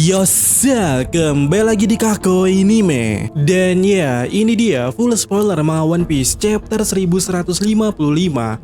Yosa, kembali lagi di Kako Anime. Dan ya, ini dia full spoiler sama One Piece chapter 1155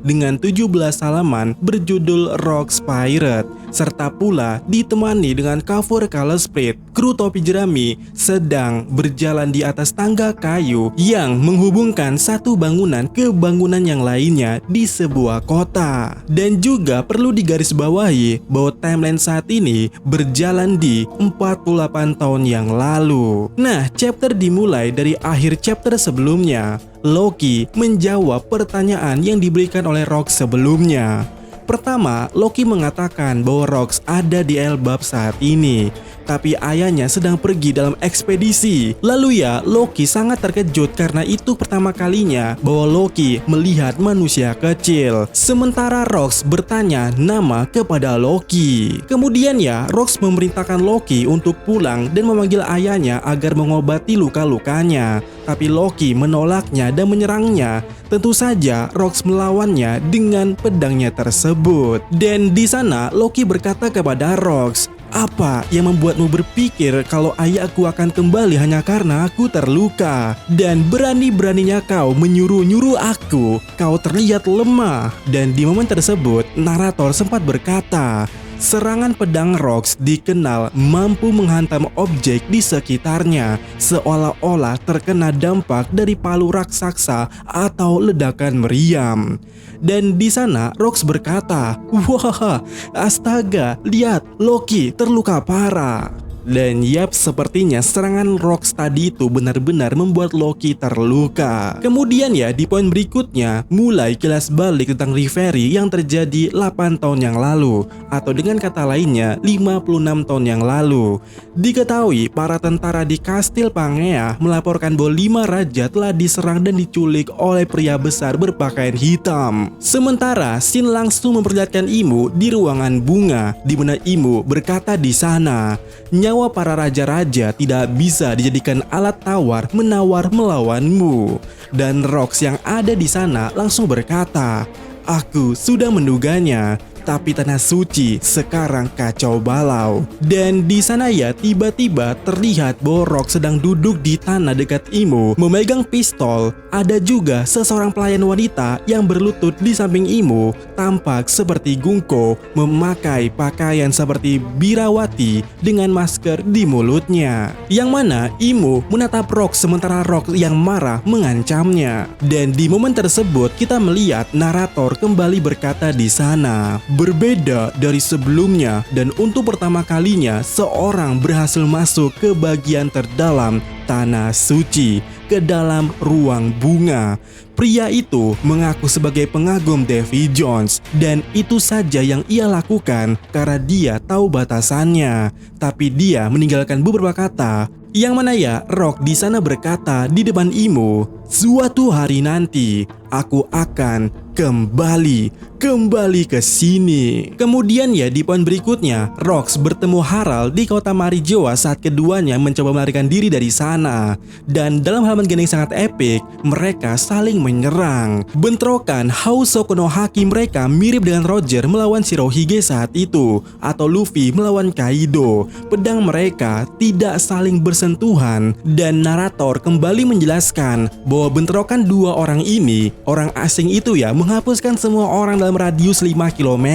dengan 17 halaman berjudul Rocks Pirate, serta pula ditemani dengan cover color spread kru topi jerami sedang berjalan di atas tangga kayu yang menghubungkan satu bangunan ke bangunan yang lainnya di sebuah kota. Dan juga perlu digarisbawahi bahwa timeline saat ini berjalan di 48 tahun yang lalu. Nah, chapter dimulai dari akhir chapter sebelumnya. Loki menjawab pertanyaan yang diberikan oleh Rox sebelumnya. Pertama, Loki mengatakan bahwa Rox ada di Elbap saat ini, tapi ayahnya sedang pergi dalam ekspedisi. Lalu ya, Loki sangat terkejut karena itu pertama kalinya bahwa Loki melihat manusia kecil. Sementara Rox bertanya nama kepada Loki. Kemudian ya, Rox memerintahkan Loki untuk pulang dan memanggil ayahnya agar mengobati luka-lukanya. Tapi Loki menolaknya dan menyerangnya. Tentu saja Rox melawannya dengan pedangnya tersebut. Dan di sana Loki berkata kepada Rox, "Apa yang membuatmu berpikir kalau ayahku akan kembali hanya karena aku terluka? Dan berani-beraninya kau menyuruh-nyuruh aku, kau terlihat lemah." Dan di momen tersebut, narator sempat berkata, serangan pedang Rox dikenal mampu menghantam objek di sekitarnya, seolah-olah terkena dampak dari palu raksasa atau ledakan meriam. Dan di sana Rox berkata, "Wah, astaga, lihat, Loki terluka parah." Dan yap, sepertinya serangan Rox tadi itu benar-benar membuat Loki terluka. Kemudian ya, di poin berikutnya mulai kilas balik tentang Reverie yang terjadi 8 tahun yang lalu, atau dengan kata lainnya 56 tahun yang lalu. Diketahui para tentara di Kastil Pangea melaporkan bahwa 5 raja telah diserang dan diculik oleh pria besar berpakaian hitam. Sementara Shin langsung memperlihatkan Imu di ruangan bunga, di mana Imu berkata di sana, nyawa para raja-raja tidak bisa dijadikan alat tawar menawar melawanmu. Dan Rox yang ada di sana langsung berkata, "Aku sudah menduganya, tapi tanah suci sekarang kacau balau." Dan di sana ya, tiba-tiba terlihat bahwa Rox sedang duduk di tanah dekat Imu memegang pistol. Ada juga seseorang pelayan wanita yang berlutut di samping Imu, tampak seperti Gungko, memakai pakaian seperti birawati dengan masker di mulutnya. Yang mana Imu menatap Rox sementara Rox yang marah mengancamnya. Dan di momen tersebut kita melihat narator kembali berkata di sana, berbeda dari sebelumnya dan untuk pertama kalinya seorang berhasil masuk ke bagian terdalam tanah suci, ke dalam ruang bunga. Pria itu mengaku sebagai pengagum Davy Jones dan itu saja yang ia lakukan karena dia tahu batasannya. Tapi dia meninggalkan beberapa kata yang mana ya, Rock di sana berkata di depan Imu, "Suatu hari nanti aku akan kembali ke sini." Kemudian ya, di poin berikutnya Rox bertemu Harald di kota Marijoa saat keduanya mencoba melarikan diri dari sana. Dan dalam halaman yang sangat epik, mereka saling menyerang. Bentrokan House Konohaki mereka mirip dengan Roger melawan Shirohige saat itu, atau Luffy melawan Kaido. Pedang mereka tidak saling bersentuhan. Dan narator kembali menjelaskan bahwa bentrokan dua orang ini, orang asing itu ya, menghapuskan semua orang dalam radius 5 km.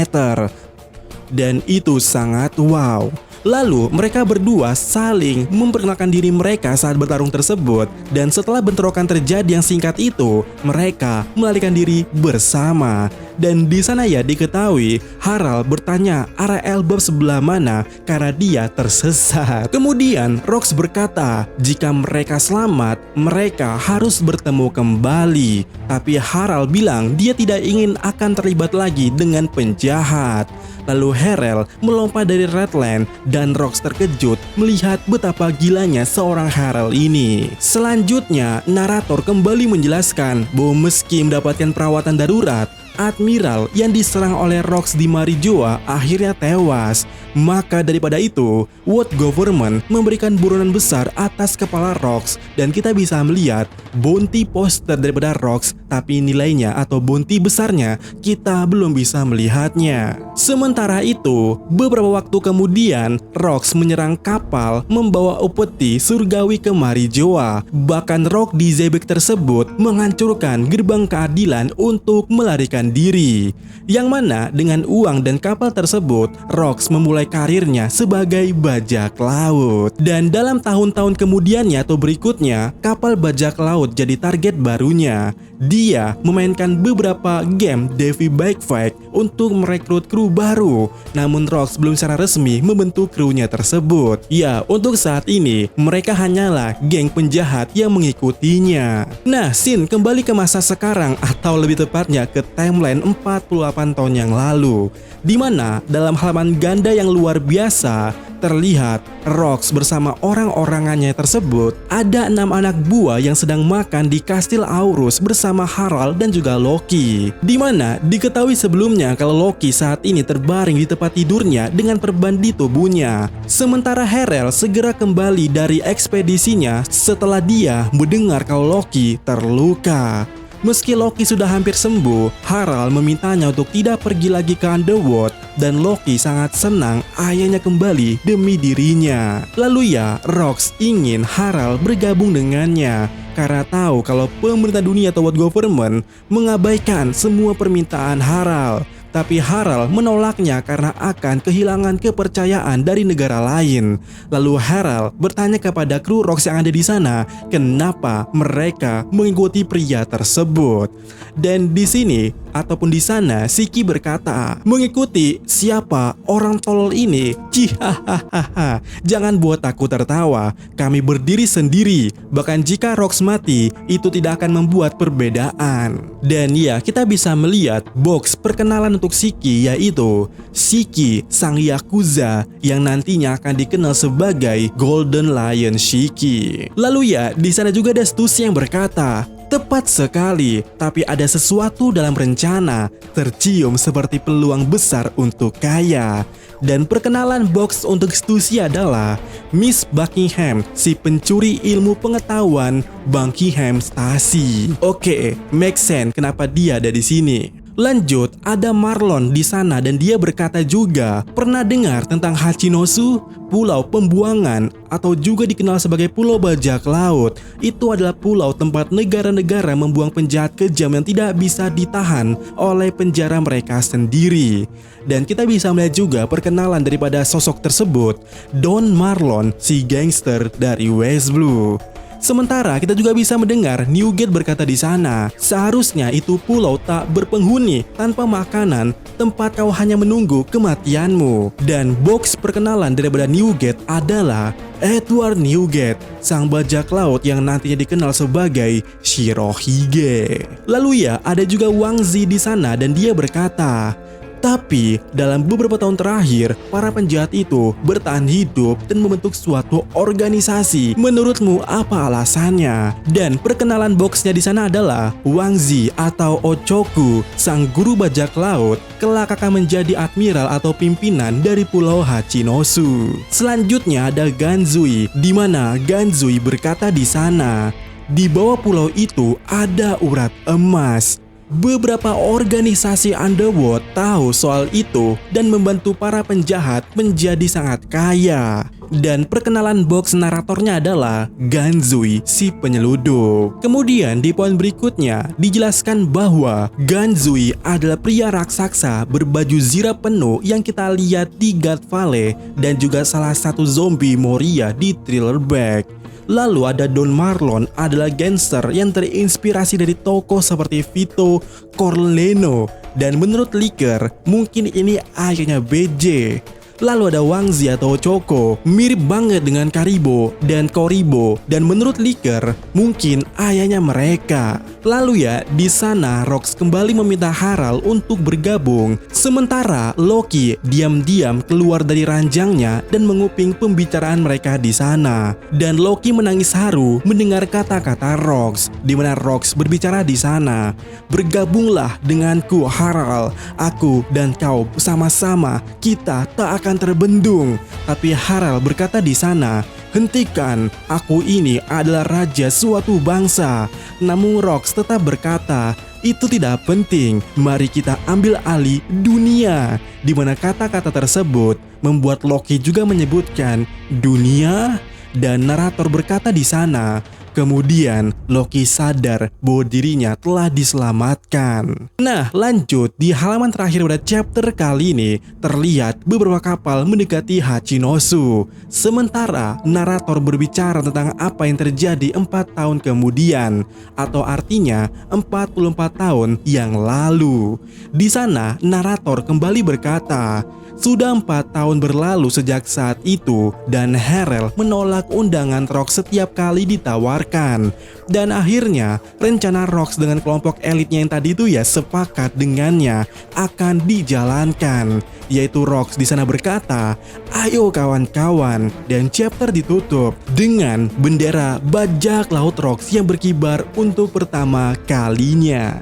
Dan itu sangat wow. Lalu mereka berdua saling memperkenalkan diri mereka saat bertarung tersebut. Dan setelah bentrokan terjadi yang singkat itu, mereka melarikan diri bersama. Dan di sana ya diketahui Harald bertanya arah Elbap sebelah mana karena dia tersesat. Kemudian Rox berkata jika mereka selamat, mereka harus bertemu kembali. Tapi Harald bilang dia tidak ingin akan terlibat lagi dengan penjahat. Lalu Harald melompat dari Redland dan Rox terkejut melihat betapa gilanya seorang Harald ini. Selanjutnya, narator kembali menjelaskan bahwa meski mendapatkan perawatan darurat, Admiral yang diserang oleh Rox di Marijoa akhirnya tewas. Maka daripada itu, World Government memberikan buronan besar atas kepala Rox dan kita bisa melihat bounty poster daripada Rox, tapi nilainya atau bounty besarnya kita belum bisa melihatnya. Sementara itu, beberapa waktu kemudian Rox menyerang kapal membawa upeti surgawi ke Marijoa. Bahkan Rock di Xebec tersebut menghancurkan gerbang keadilan untuk melarikan diri. Yang mana dengan uang dan kapal tersebut, Rox memulai karirnya sebagai bajak laut. Dan dalam tahun-tahun kemudiannya atau berikutnya, kapal bajak laut jadi target barunya. Dia memainkan beberapa game Davy Backpack untuk merekrut kru baru. Namun Rox belum secara resmi membentuk krunya tersebut. Ya, untuk saat ini mereka hanyalah geng penjahat yang mengikutinya. Nah, scene kembali ke masa sekarang atau lebih tepatnya ke timeline 48 tahun yang lalu, di mana dalam halaman ganda yang luar biasa terlihat Rox bersama orang-orangannya tersebut ada 6 anak buah yang sedang makan di Kastil Aurus bersama Harald dan juga Loki. Di mana diketahui sebelumnya kalau Loki saat ini terbaring di tempat tidurnya dengan perban di tubuhnya. Sementara Harald segera kembali dari ekspedisinya setelah dia mendengar kalau Loki terluka. Meski Loki sudah hampir sembuh, Harald memintanya untuk tidak pergi lagi ke Underworld dan Loki sangat senang ayahnya kembali demi dirinya. Lalu ya, Rox ingin Harald bergabung dengannya karena tahu kalau pemerintah dunia atau World Government mengabaikan semua permintaan Harald. Tapi Harald menolaknya karena akan kehilangan kepercayaan dari negara lain. Lalu Harald bertanya kepada kru Rox yang ada di sana, kenapa mereka mengikuti pria tersebut. Dan di sini ataupun di sana Shiki berkata, mengikuti siapa orang tolol ini? Cihahaha, jangan buat aku tertawa. Kami berdiri sendiri. Bahkan jika Rox mati, itu tidak akan membuat perbedaan. Dan ya, kita bisa melihat box perkenalan untuk Shiki, yaitu Shiki sang Yakuza yang nantinya akan dikenal sebagai Golden Lion Shiki. Lalu ya, di sana juga ada Stussy yang berkata, tepat sekali, tapi ada sesuatu dalam rencana, tercium seperti peluang besar untuk kaya. Dan perkenalan box untuk Stussy adalah Miss Buckingham, si pencuri ilmu pengetahuan Buckingham Stasi. Oke, make sense kenapa dia ada di sini. Lanjut, ada Marlon di sana dan dia berkata juga, pernah dengar tentang Hachinosu? Pulau Pembuangan atau juga dikenal sebagai Pulau Bajak Laut. Itu adalah pulau tempat negara-negara membuang penjahat kejam yang tidak bisa ditahan oleh penjara mereka sendiri. Dan kita bisa melihat juga perkenalan daripada sosok tersebut, Don Marlon, si gangster dari West Blue. Sementara kita juga bisa mendengar Newgate berkata di sana, seharusnya itu pulau tak berpenghuni, tanpa makanan, tempat kau hanya menunggu kematianmu. Dan box perkenalan daripada Newgate adalah Edward Newgate, sang bajak laut yang nantinya dikenal sebagai Shirohige. Lalu ya, ada juga Wang Zi di sana dan dia berkata, tapi dalam beberapa tahun terakhir, para penjahat itu bertahan hidup dan membentuk suatu organisasi. Menurutmu apa alasannya? Dan perkenalan boxnya di sana adalah Wang Zi atau Ochoku, sang guru bajak laut, kelak akan menjadi admiral atau pimpinan dari Pulau Hachinosu. Selanjutnya ada Ganzui, di mana Ganzui berkata di sana, di bawah pulau itu ada urat emas. Beberapa organisasi underworld tahu soal itu dan membantu para penjahat menjadi sangat kaya. Dan perkenalan box naratornya adalah Ganzui, si penyeludup. Kemudian di poin berikutnya dijelaskan bahwa Ganzui adalah pria raksasa berbaju zirah penuh yang kita lihat di God Valley dan juga salah satu zombie Moria di Thriller Bark. Lalu ada Don Marlon adalah gangster yang terinspirasi dari tokoh seperti Vito Corleone. Dan menurut Liker, mungkin ini ayahnya BJ. Lalu ada Wang Zi atau Choco, mirip banget dengan Karibo dan Koribo, dan menurut Liker mungkin ayahnya mereka. Lalu ya, di sana Rox kembali meminta Harald untuk bergabung, sementara Loki diam-diam keluar dari ranjangnya dan menguping pembicaraan mereka di sana. Dan Loki menangis haru mendengar kata-kata Rox, di mana Rox berbicara di sana. Bergabunglah denganku Harald, aku dan kau sama-sama, kita tak akan akan terbendung. Tapi Harel berkata di sana, hentikan, aku ini adalah raja suatu bangsa. Namun Rox tetap berkata, itu tidak penting, mari kita ambil alih dunia. Di mana kata-kata tersebut membuat Loki juga menyebutkan dunia, dan narator berkata di sana. Kemudian Loki sadar bahwa dirinya telah diselamatkan. Nah, lanjut di halaman terakhir pada chapter kali ini terlihat beberapa kapal mendekati Hachinosu. Sementara narator berbicara tentang apa yang terjadi 4 tahun kemudian, atau artinya 44 tahun yang lalu. Di sana narator kembali berkata, sudah 4 tahun berlalu sejak saat itu dan Harel menolak undangan Rox setiap kali ditawarkan. Dan akhirnya rencana Rox dengan kelompok elitnya yang tadi itu ya sepakat dengannya akan dijalankan. Yaitu Rox di sana berkata, ayo kawan-kawan, dan chapter ditutup dengan bendera bajak laut Rox yang berkibar untuk pertama kalinya.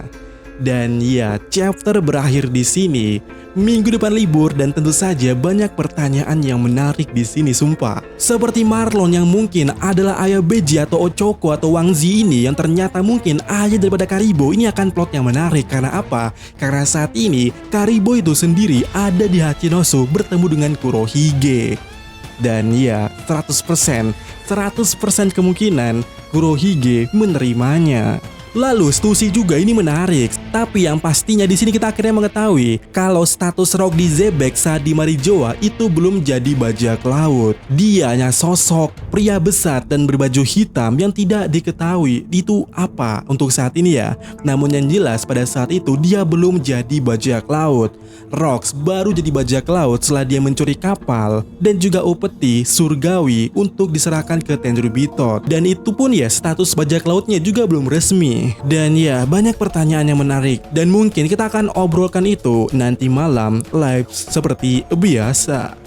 Dan ya, chapter berakhir di sini. Minggu depan libur dan tentu saja banyak pertanyaan yang menarik di sini sumpah. Seperti Marlon yang mungkin adalah ayah Beji atau Ochoko atau Wang Zi ini yang ternyata mungkin ayah daripada Karibo. Ini akan plot yang menarik karena apa? Karena saat ini Karibo itu sendiri ada di Hachinosu bertemu dengan Kurohige. Dan ya 100% kemungkinan Kurohige menerimanya. Lalu Stussy juga ini menarik, tapi yang pastinya di sini kita akhirnya mengetahui kalau status Rock di Xebec saat di Marijoa itu belum jadi bajak laut. Dia hanya sosok pria besar dan berbaju hitam yang tidak diketahui itu apa untuk saat ini ya. Namun yang jelas pada saat itu dia belum jadi bajak laut. Rox baru jadi bajak laut setelah dia mencuri kapal dan juga upeti surgawi untuk diserahkan ke Tenryubito. Dan itu pun ya status bajak lautnya juga belum resmi. Dan ya banyak pertanyaan yang menarik dan mungkin kita akan obrolkan itu nanti malam live seperti biasa.